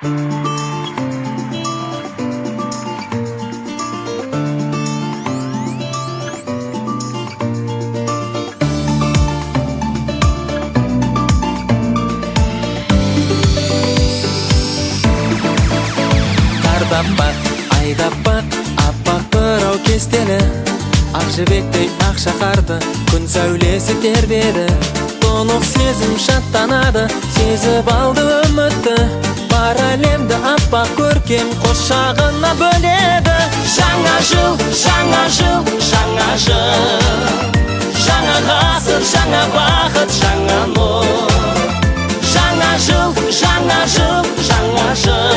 Қардап бақ, айдап бақ, аппақ бұрау кестелі. Ақ жібектей ақ шақарды, күн сәулесі тербеді. Тұнық сезім шаттанады, сезіп алды үмітті. Бар әлемді аппақ көркем құшағына бөледі. Жаңа жыл, жаңа жыл, жаңа жыл. Жаңа ғасыр, жаңа бақыт, жаңа нұр. Жаңа жыл, жаңа жыл, жаңа жыл.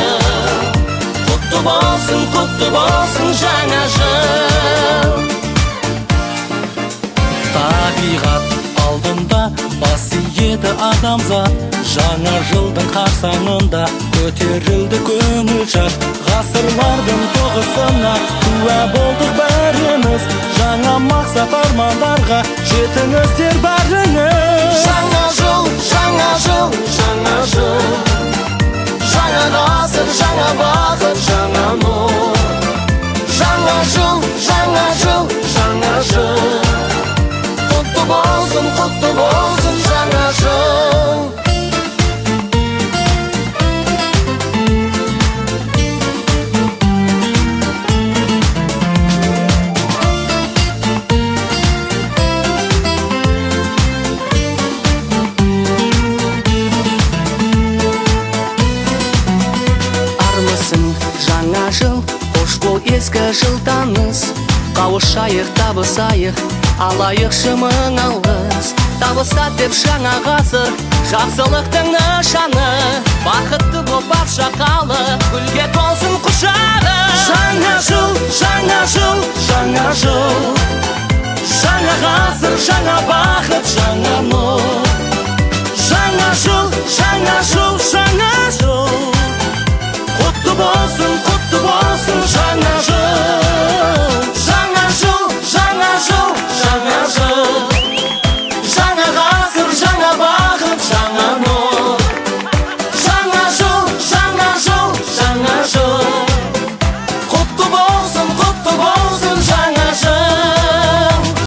Құтты болсын жаңа жыл. Табиғат алдында бас иеді адамзат. Жаңа жылдың қарсаңында көтерілді көңіл жар. Ғасырлардың тоғысына куә болдық бәріміз. Жаңа мақсат армандарға жетіңіздер бәріңіз. Жаңа жыл, жаңа жыл, жаңа жыл. Жаңа ғасыр, жаңа бақыт, жаңа нұр. Жаңа жыл, жаңа жыл, жаңа жыл. Құтты болсын жаңа жыл. Жаңа жыл, қош бол ескі жыл таныс. Қауышайық, табысайық, алайық шымың алғыс. Табысат деп жаңа ғасыр, жақсылықтың нышаны. Бақытты боп барша халық, гүлге толсын құшағы. Жаңа жыл, жаңа жыл, жаңа жыл. Жаңа ғасыр, жаңа